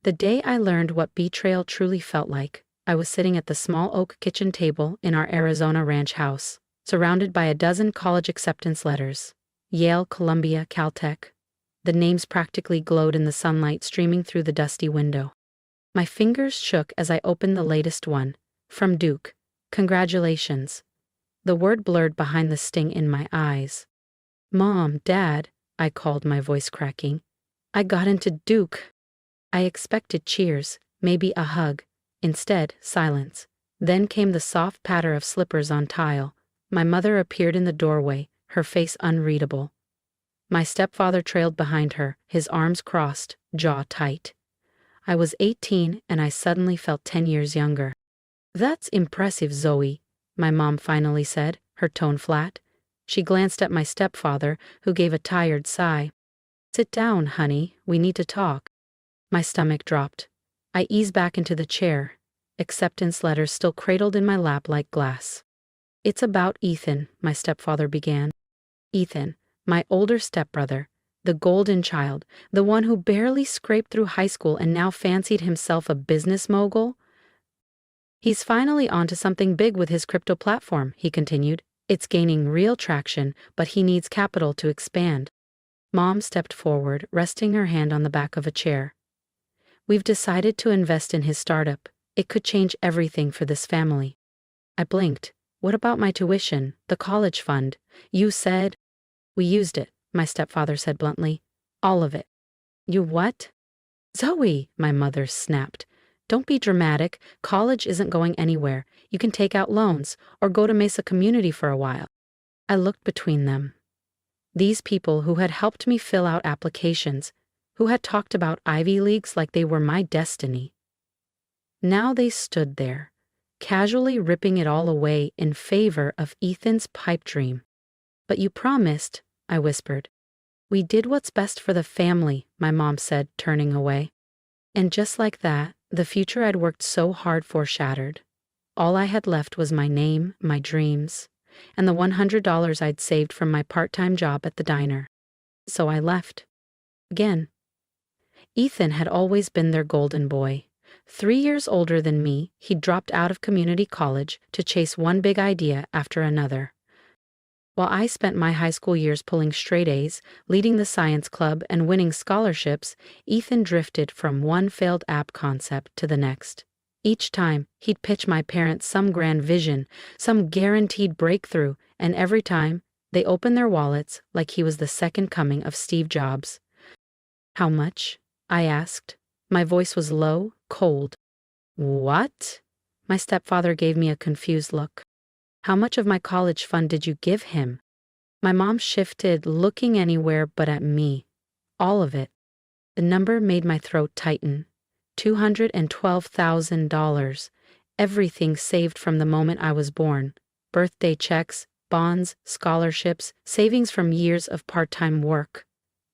The day I learned what betrayal truly felt like, I was sitting at the small oak kitchen table in our Arizona ranch house, surrounded by a dozen college acceptance letters. Yale, Columbia, Caltech. The names practically glowed in the sunlight streaming through the dusty window. My fingers shook as I opened the latest one. From Duke. Congratulations. The word blurred behind the sting in my eyes. Mom, Dad, I called, my voice cracking. I got into Duke. I expected cheers, maybe a hug. Instead, silence. Then came the soft patter of slippers on tile. My mother appeared in the doorway, her face unreadable. My stepfather trailed behind her, his arms crossed, jaw tight. I was 18 and I suddenly felt 10 years younger. That's impressive, Zoe, my mom finally said, her tone flat. She glanced at my stepfather, who gave a tired sigh. Sit down, honey, we need to talk. My stomach dropped. I eased back into the chair, acceptance letters still cradled in my lap like glass. It's about Ethan, my stepfather began. Ethan, my older stepbrother, the golden child, the one who barely scraped through high school and now fancied himself a business mogul. He's finally onto something big with his crypto platform, he continued. It's gaining real traction, but he needs capital to expand. Mom stepped forward, resting her hand on the back of a chair. We've decided to invest in his startup. It could change everything for this family. I blinked. What about my tuition, the college fund? You said... We used it, my stepfather said bluntly. All of it. You what? Zoe, my mother snapped. Don't be dramatic. College isn't going anywhere. You can take out loans or go to Mesa Community for a while. I looked between them. These people who had helped me fill out applications, who had talked about Ivy Leagues like they were my destiny. Now they stood there, casually ripping it all away in favor of Ethan's pipe dream. But you promised, I whispered. We did what's best for the family, my mom said, turning away. And just like that, the future I'd worked so hard for shattered. All I had left was my name, my dreams, and the $100 I'd saved from my part-time job at the diner. So I left. Again. Ethan had always been their golden boy. 3 years older than me, he'd dropped out of community college to chase one big idea after another. While I spent my high school years pulling straight A's, leading the science club, and winning scholarships, Ethan drifted from one failed app concept to the next. Each time, he'd pitch my parents some grand vision, some guaranteed breakthrough, and every time, they opened their wallets like he was the second coming of Steve Jobs. How much? I asked. My voice was low, cold. What? My stepfather gave me a confused look. How much of my college fund did you give him? My mom shifted, looking anywhere but at me. All of it. The number made my throat tighten. $212,000. Everything saved from the moment I was born. Birthday checks, bonds, scholarships, savings from years of part-time work.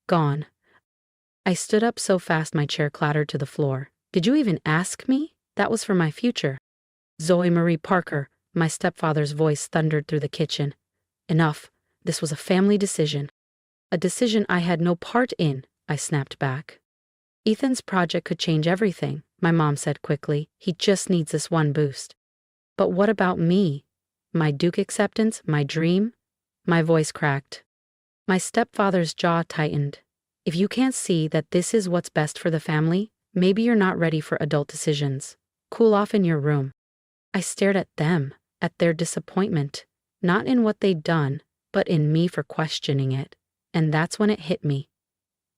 Gone. I stood up so fast my chair clattered to the floor. Did you even ask me? That was for my future. Zoe Marie Parker. My stepfather's voice thundered through the kitchen. Enough. This was a family decision. A decision I had no part in, I snapped back. Ethan's project could change everything, my mom said quickly. He just needs this one boost. But what about me? My Duke acceptance, my dream? My voice cracked. My stepfather's jaw tightened. If you can't see that this is what's best for the family, maybe you're not ready for adult decisions. Cool off in your room. I stared at them. At their disappointment, not in what they'd done, but in me for questioning it. And that's when it hit me.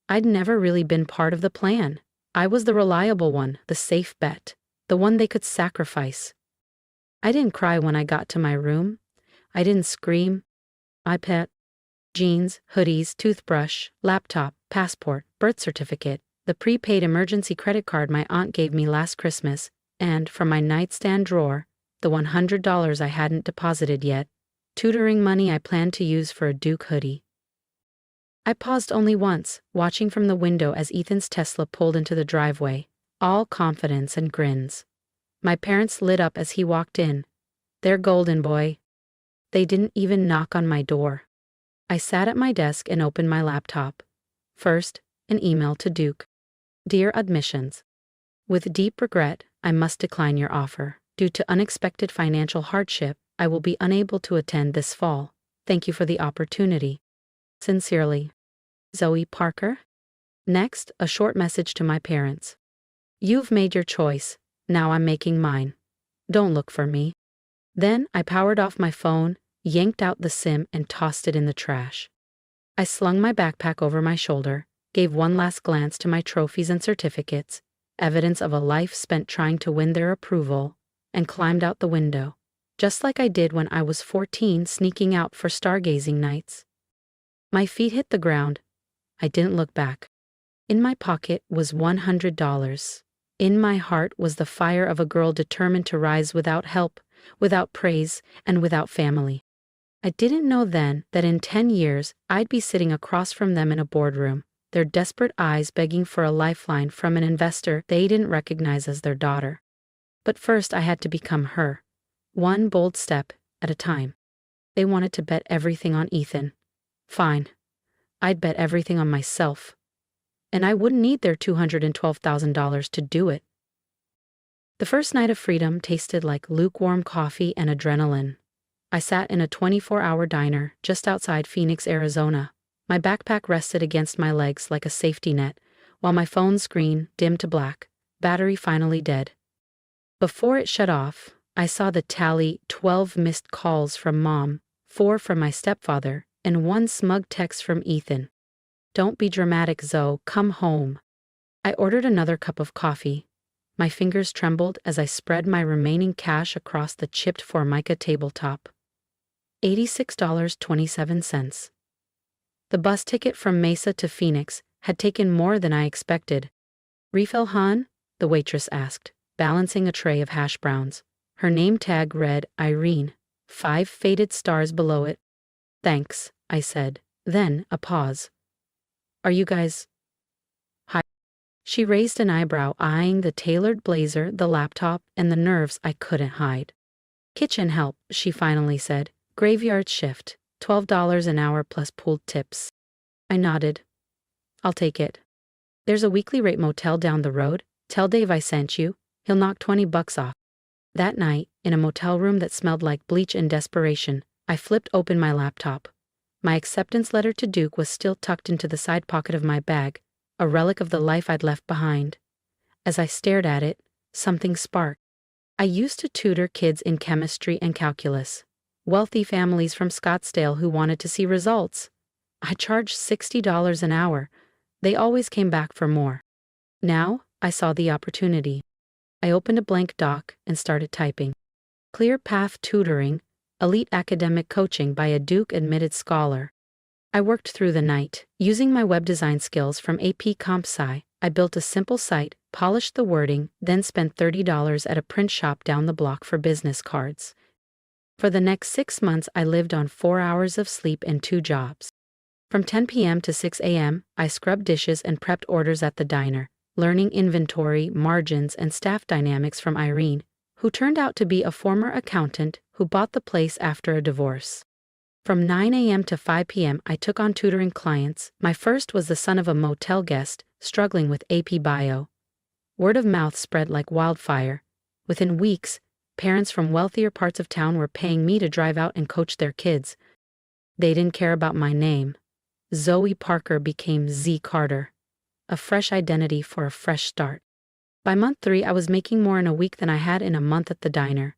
I'd never really been part of the plan. I was the reliable one, the safe bet, the one they could sacrifice. I didn't cry when I got to my room. I didn't scream. iPad, jeans, hoodies, toothbrush, laptop, passport, birth certificate, the prepaid emergency credit card my aunt gave me last Christmas, and, from my nightstand drawer, the $100 I hadn't deposited yet, tutoring money I planned to use for a Duke hoodie. I paused only once, watching from the window as Ethan's Tesla pulled into the driveway, all confidence and grins. My parents lit up as he walked in. Their golden boy. They didn't even knock on my door. I sat at my desk and opened my laptop. First, an email to Duke. Dear Admissions. With deep regret, I must decline your offer. Due to unexpected financial hardship, I will be unable to attend this fall. Thank you for the opportunity. Sincerely, Zoe Parker. Next, a short message to my parents. You've made your choice. Now I'm making mine. Don't look for me. Then I powered off my phone, yanked out the SIM, and tossed it in the trash. I slung my backpack over my shoulder, gave one last glance to my trophies and certificates, evidence of a life spent trying to win their approval, and climbed out the window, just like I did when I was 14 sneaking out for stargazing nights. My feet hit the ground. I didn't look back. In my pocket was $100. In my heart was the fire of a girl determined to rise without help, without praise, and without family. I didn't know then that in 10 years I'd be sitting across from them in a boardroom, their desperate eyes begging for a lifeline from an investor they didn't recognize as their daughter. But first I had to become her, one bold step at a time. They wanted to bet everything on Ethan. Fine. I'd bet everything on myself. And I wouldn't need their $212,000 to do it. The first night of freedom tasted like lukewarm coffee and adrenaline. I sat in a 24-hour diner just outside Phoenix, Arizona. My backpack rested against my legs like a safety net, while my phone screen dimmed to black, battery finally dead. Before it shut off, I saw the tally: 12 missed calls from Mom, 4 from my stepfather, and 1 smug text from Ethan. Don't be dramatic, Zoe, come home. I ordered another cup of coffee. My fingers trembled as I spread my remaining cash across the chipped Formica tabletop. $86.27. The bus ticket from Mesa to Phoenix had taken more than I expected. Refill, hon? The waitress asked, balancing a tray of hash browns. Her name tag read Irene, 5 faded stars below it. Thanks, I said. Then a pause. Are you guys... Hi. She raised an eyebrow, eyeing the tailored blazer, the laptop, and the nerves I couldn't hide. Kitchen help, she finally said. Graveyard shift, $12 an hour plus pooled tips. I nodded. I'll take it. There's a weekly rate motel down the road. Tell Dave I sent you. He'll knock $20 off. That night, in a motel room that smelled like bleach and desperation, I flipped open my laptop. My acceptance letter to Duke was still tucked into the side pocket of my bag, a relic of the life I'd left behind. As I stared at it, something sparked. I used to tutor kids in chemistry and calculus. Wealthy families from Scottsdale who wanted to see results. I charged $60 an hour. They always came back for more. Now, I saw the opportunity. I opened a blank doc and started typing. Clear path tutoring, elite academic coaching by a Duke-admitted scholar. I worked through the night. Using my web design skills from AP Comp Sci, I built a simple site, polished the wording, then spent $30 at a print shop down the block for business cards. For the next 6 months, I lived on 4 hours of sleep and 2 jobs. From 10 p.m. to 6 a.m., I scrubbed dishes and prepped orders at the diner, learning inventory, margins, and staff dynamics from Irene, who turned out to be a former accountant who bought the place after a divorce. From 9 a.m. to 5 p.m., I took on tutoring clients. My first was the son of a motel guest, struggling with AP Bio. Word of mouth spread like wildfire. Within weeks, parents from wealthier parts of town were paying me to drive out and coach their kids. They didn't care about my name. Zoe Parker became Z Carter. A fresh identity for a fresh start. By month 3, I was making more in a week than I had in a month at the diner.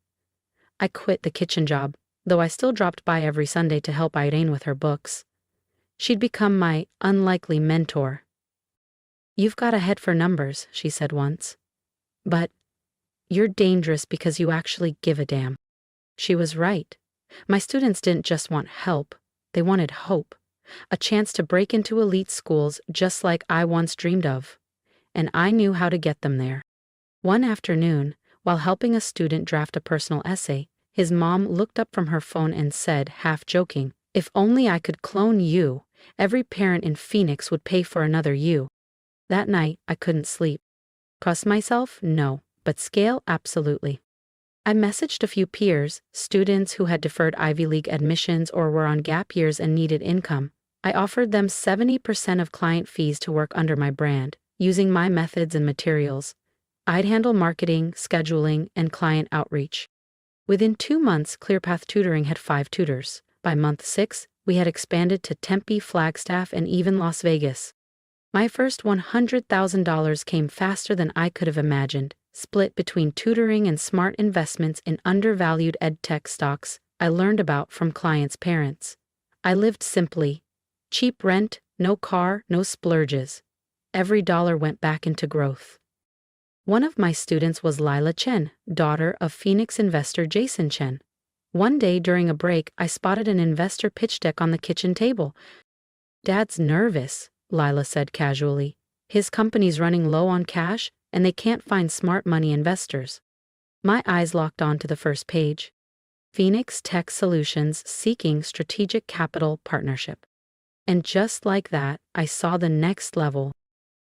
I quit the kitchen job, though I still dropped by every Sunday to help Irene with her books. She'd become my unlikely mentor. You've got a head for numbers, she said once. But you're dangerous because you actually give a damn. She was right. My students didn't just want help, they wanted hope. A chance to break into elite schools just like I once dreamed of. And I knew how to get them there. One afternoon, while helping a student draft a personal essay, his mom looked up from her phone and said, half joking, "If only I could clone you, every parent in Phoenix would pay for another you." That night, I couldn't sleep. Trust myself? No. But scale? Absolutely. I messaged a few peers, students who had deferred Ivy League admissions or were on gap years and needed income. I offered them 70% of client fees to work under my brand, using my methods and materials. I'd handle marketing, scheduling, and client outreach. Within 2 months, ClearPath Tutoring had 5 tutors. By month 6, we had expanded to Tempe, Flagstaff, and even Las Vegas. My first $100,000 came faster than I could have imagined, split between tutoring and smart investments in undervalued edtech stocks I learned about from clients' parents. I lived simply. Cheap rent, no car, no splurges. Every dollar went back into growth. One of my students was Lila Chen, daughter of Phoenix investor Jason Chen. One day during a break, I spotted an investor pitch deck on the kitchen table. "Dad's nervous," Lila said casually. "His company's running low on cash, and they can't find smart money investors." My eyes locked on to the first page. Phoenix Tech Solutions seeking strategic capital partnership. And just like that, I saw the next level.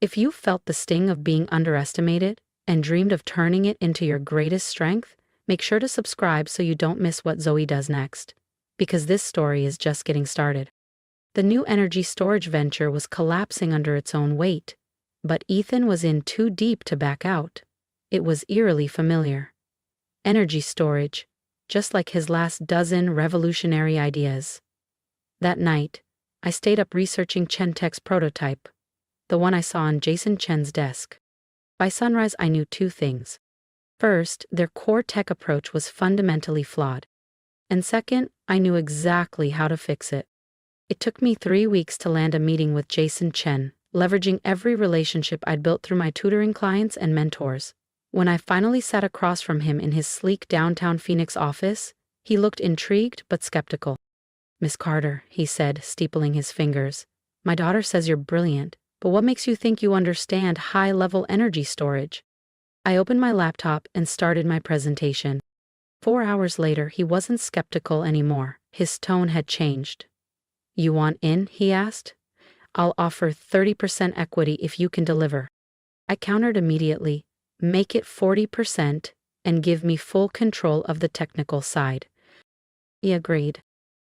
If you felt the sting of being underestimated and dreamed of turning it into your greatest strength, make sure to subscribe so you don't miss what Zoe does next. Because this story is just getting started. The new energy storage venture was collapsing under its own weight, but Ethan was in too deep to back out. It was eerily familiar. Energy storage, just like his last dozen revolutionary ideas. That night, I stayed up researching Chentech's prototype, the one I saw on Jason Chen's desk. By sunrise, I knew 2 things. First, their core tech approach was fundamentally flawed. And second, I knew exactly how to fix it. It took me 3 weeks to land a meeting with Jason Chen, leveraging every relationship I'd built through my tutoring clients and mentors. When I finally sat across from him in his sleek downtown Phoenix office, he looked intrigued but skeptical. "Miss Carter," he said, steepling his fingers, "my daughter says you're brilliant, but what makes you think you understand high-level energy storage?" I opened my laptop and started my presentation. 4 hours later, he wasn't skeptical anymore. His tone had changed. "You want in?" he asked. "I'll offer 30% equity if you can deliver." I countered immediately. "Make it 40% and give me full control of the technical side." He agreed.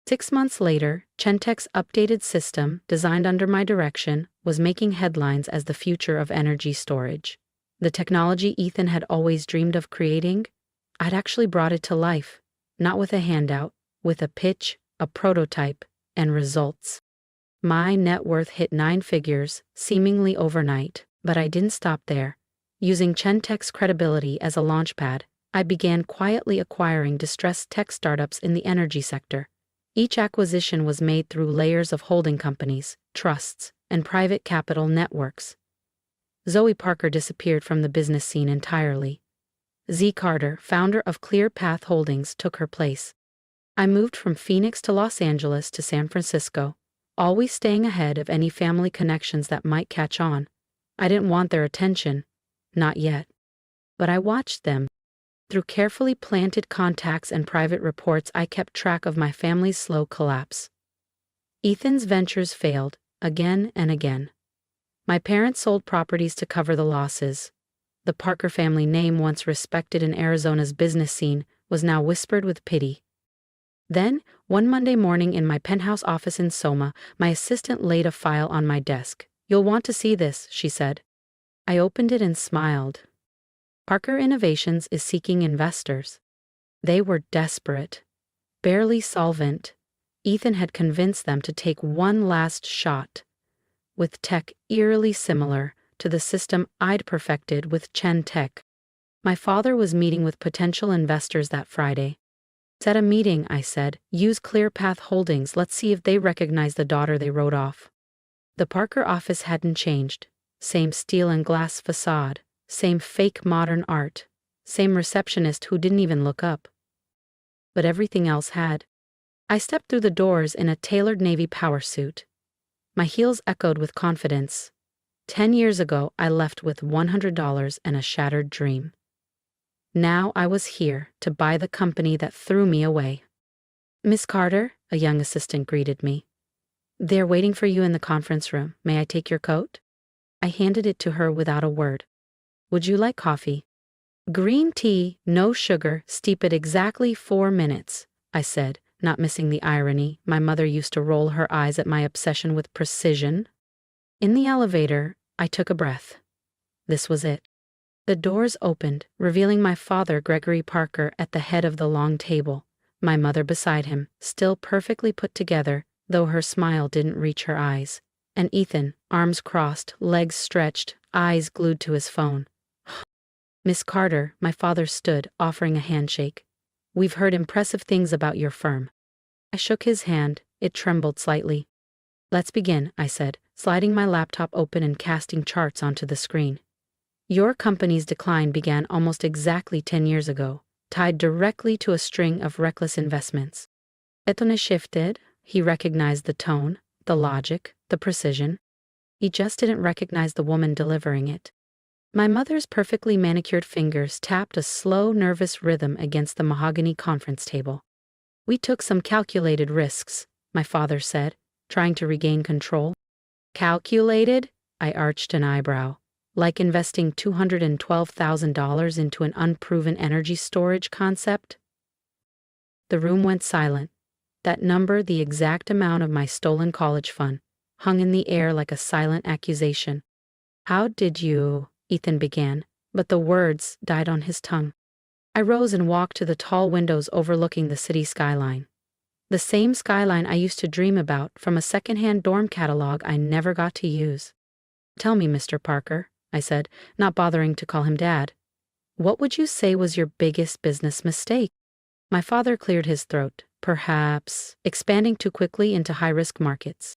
6 months later, Chentech's updated system, designed under my direction, was making headlines as the future of energy storage. The technology Ethan had always dreamed of creating, I'd actually brought it to life, not with a handout, with a pitch, a prototype, and results. My net worth hit 9 figures, seemingly overnight, but I didn't stop there. Using Chentech's credibility as a launchpad, I began quietly acquiring distressed tech startups in the energy sector. Each acquisition was made through layers of holding companies, trusts, and private capital networks. Zoe Parker disappeared from the business scene entirely. Z. Carter, founder of ClearPath Holdings, took her place. I moved from Phoenix to Los Angeles to San Francisco, always staying ahead of any family connections that might catch on. I didn't want their attention. Not yet. But I watched them. Through carefully planted contacts and private reports, I kept track of my family's slow collapse. Ethan's ventures failed, again and again. My parents sold properties to cover the losses. The Parker family name, once respected in Arizona's business scene, was now whispered with pity. Then, one Monday morning in my penthouse office in Soma, my assistant laid a file on my desk. "You'll want to see this," she said. I opened it and smiled. Parker Innovations is seeking investors. They were desperate, barely solvent. Ethan had convinced them to take one last shot, with tech eerily similar to the system I'd perfected with Chentech. My father was meeting with potential investors that Friday. "Set a meeting," I said. "Use ClearPath Holdings. Let's see if they recognize the daughter they wrote off." The Parker office hadn't changed. Same steel and glass facade, same fake modern art, same receptionist who didn't even look up. But everything else had. I stepped through the doors in a tailored navy power suit. My heels echoed with confidence. 10 years ago, I left with $100 and a shattered dream. Now I was here to buy the company that threw me away. "Miss Carter," a young assistant greeted me. "They're waiting for you in the conference room. May I take your coat?" I handed it to her without a word. "Would you like coffee?" "Green tea, no sugar, steep it exactly 4 minutes," I said, not missing the irony. My mother used to roll her eyes at my obsession with precision. In the elevator, I took a breath. This was it. The doors opened, revealing my father, Gregory Parker, at the head of the long table, my mother beside him, still perfectly put together, though her smile didn't reach her eyes, and Ethan, arms crossed, legs stretched, eyes glued to his phone. Miss Carter, my father stood, offering a handshake. We've heard impressive things about your firm. I shook his hand, it trembled slightly. Let's begin, I said, sliding my laptop open and casting charts onto the screen. Your company's decline began almost exactly 10 years ago, tied directly to a string of reckless investments. Etone shifted. He recognized the tone, the logic, the precision. He just didn't recognize the woman delivering it. My mother's perfectly manicured fingers tapped a slow, nervous rhythm against the mahogany conference table. We took some calculated risks, my father said, trying to regain control. Calculated? I arched an eyebrow. Like investing $212,000 into an unproven energy storage concept? The room went silent. That number, the exact amount of my stolen college fund, hung in the air like a silent accusation. How did you? Ethan began, but the words died on his tongue. I rose and walked to the tall windows overlooking the city skyline. The same skyline I used to dream about from a secondhand dorm catalog I never got to use. Tell me, Mr. Parker, I said, not bothering to call him Dad. What would you say was your biggest business mistake? My father cleared his throat, perhaps expanding too quickly into high-risk markets.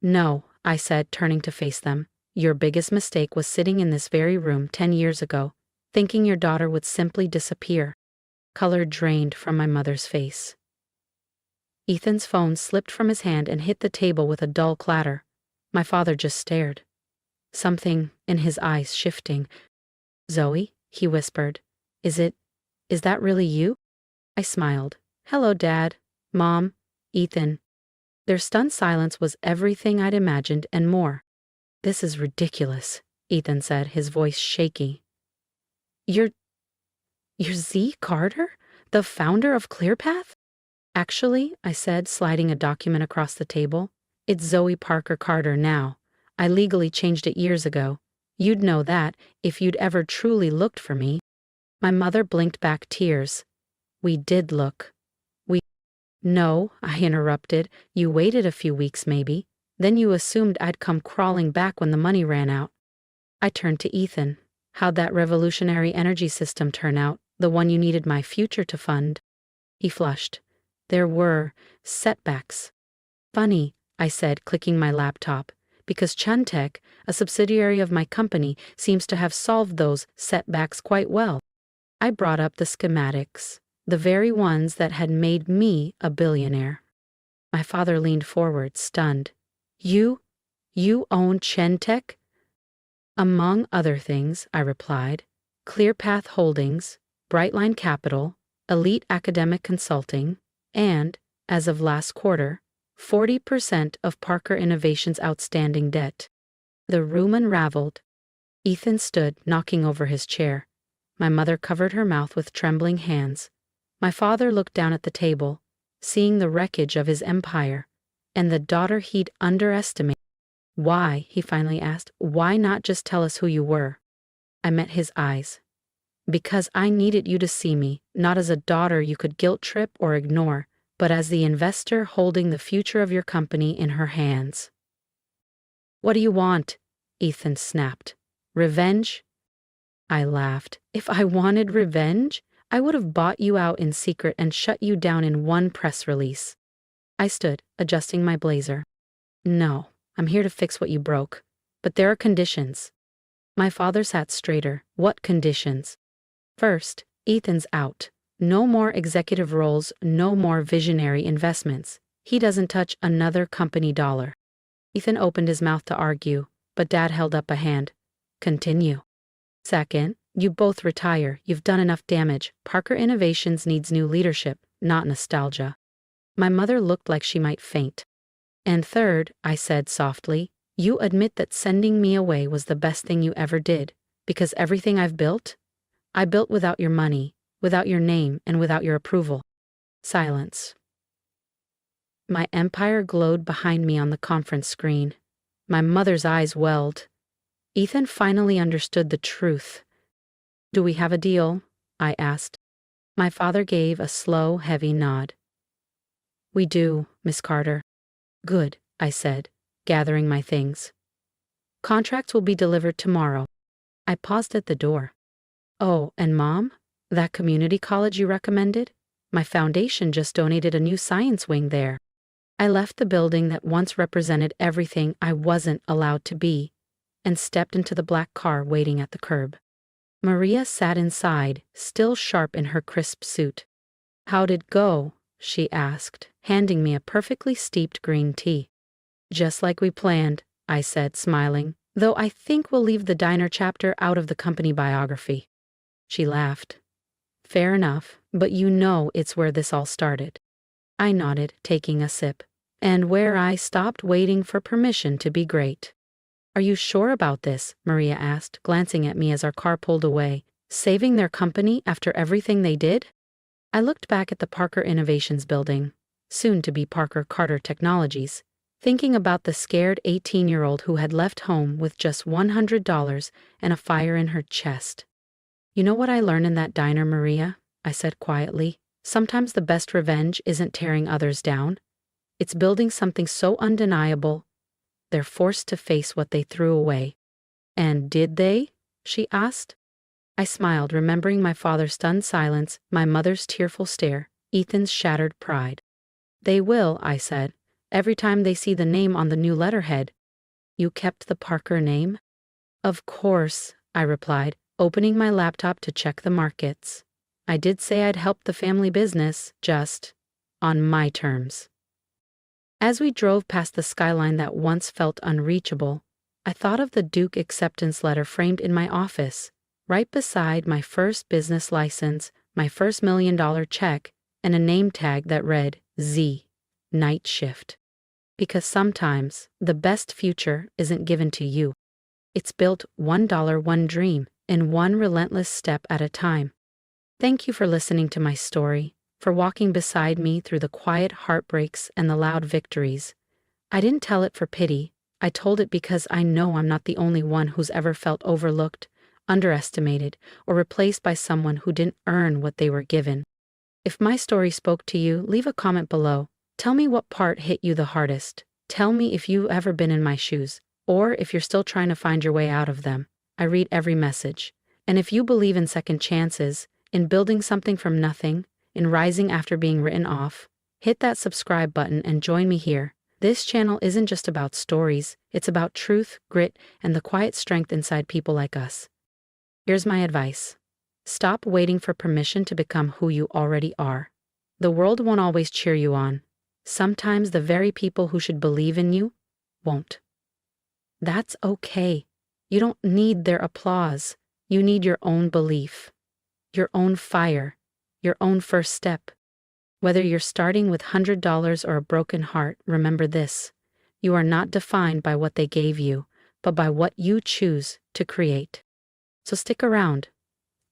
No, I said, turning to face them. Your biggest mistake was sitting in this very room 10 years ago, thinking your daughter would simply disappear. Color drained from my mother's face. Ethan's phone slipped from his hand and hit the table with a dull clatter. My father just stared. Something in his eyes shifting. Zoe, he whispered. Is that really you? I smiled. Hello, Dad, Mom, Ethan. Their stunned silence was everything I'd imagined and more. This is ridiculous, Ethan said, his voice shaky. You're Z Carter? The founder of ClearPath? Actually, I said, sliding a document across the table, it's Zoe Parker Carter now. I legally changed it years ago. You'd know that if you'd ever truly looked for me. My mother blinked back tears. We did look. No, I interrupted. You waited a few weeks maybe. Then you assumed I'd come crawling back when the money ran out. I turned to Ethan. How'd that revolutionary energy system turn out, the one you needed my future to fund? He flushed. There were setbacks. Funny, I said, clicking my laptop, because Chantech, a subsidiary of my company, seems to have solved those setbacks quite well. I brought up the schematics, the very ones that had made me a billionaire. My father leaned forward, stunned. You own Chantech? Among other things, I replied. ClearPath Holdings, Brightline Capital, Elite Academic Consulting, and, as of last quarter, 40% of Parker Innovation's outstanding debt. The room unraveled. Ethan stood, knocking over his chair. My mother covered her mouth with trembling hands. My father looked down at the table, seeing the wreckage of his empire, and the daughter he'd underestimated. Why, he finally asked, why not just tell us who you were? I met his eyes. Because I needed you to see me, not as a daughter you could guilt-trip or ignore, but as the investor holding the future of your company in her hands. What do you want? Ethan snapped. Revenge? I laughed. If I wanted revenge, I would have bought you out in secret and shut you down in one press release. I stood, adjusting my blazer. No, I'm here to fix what you broke. But there are conditions. My father sat straighter. What conditions? First, Ethan's out. No more executive roles, no more visionary investments. He doesn't touch another company dollar. Ethan opened his mouth to argue, but Dad held up a hand. Continue. Second, you both retire. You've done enough damage. Parker Innovations needs new leadership, not nostalgia. My mother looked like she might faint. And third, I said softly, you admit that sending me away was the best thing you ever did, because everything I've built, I built without your money, without your name, and without your approval. Silence. My empire glowed behind me on the conference screen. My mother's eyes welled. Ethan finally understood the truth. Do we have a deal? I asked. My father gave a slow, heavy nod. We do, Miss Carter. Good, I said, gathering my things. Contracts will be delivered tomorrow. I paused at the door. Oh, and Mom? That community college you recommended? My foundation just donated a new science wing there. I left the building that once represented everything I wasn't allowed to be, and stepped into the black car waiting at the curb. Maria sat inside, still sharp in her crisp suit. How'd it go? She asked, handing me a perfectly steeped green tea. Just like we planned, I said, smiling, though I think we'll leave the diner chapter out of the company biography. She laughed. Fair enough, but you know it's where this all started. I nodded, taking a sip. And where I stopped waiting for permission to be great. Are you sure about this? Maria asked, glancing at me as our car pulled away. Saving their company after everything they did? I looked back at the Parker Innovations building, soon to be Parker Carter Technologies, thinking about the scared 18-year-old who had left home with just $100 and a fire in her chest. You know what I learned in that diner, Maria? I said quietly. Sometimes the best revenge isn't tearing others down. It's building something so undeniable, they're forced to face what they threw away. And did they? She asked. I smiled, remembering my father's stunned silence, my mother's tearful stare, Ethan's shattered pride. They will, I said, every time they see the name on the new letterhead. You kept the Parker name? Of course, I replied, opening my laptop to check the markets. I did say I'd help the family business, just on my terms. As we drove past the skyline that once felt unreachable, I thought of the Duke acceptance letter framed in my office, right beside my first business license, my first $1 million check, and a name tag that read Z, Night Shift. Because sometimes the best future isn't given to you. It's built $1 one dream in one relentless step at a time. Thank you for listening to my story, for walking beside me through the quiet heartbreaks and the loud victories. I didn't tell it for pity. I told it because I know I'm not the only one who's ever felt overlooked, underestimated, or replaced by someone who didn't earn what they were given. If my story spoke to you, leave a comment below. Tell me what part hit you the hardest. Tell me if you've ever been in my shoes, or if you're still trying to find your way out of them. I read every message. And if you believe in second chances, in building something from nothing, in rising after being written off, hit that subscribe button and join me here. This channel isn't just about stories, it's about truth, grit, and the quiet strength inside people like us. Here's my advice. Stop waiting for permission to become who you already are. The world won't always cheer you on. Sometimes the very people who should believe in you won't. That's okay. You don't need their applause. You need your own belief, your own fire, your own first step. Whether you're starting with $100 or a broken heart, remember this. You are not defined by what they gave you, but by what you choose to create. So stick around,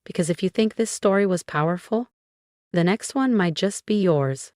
because if you think this story was powerful, the next one might just be yours.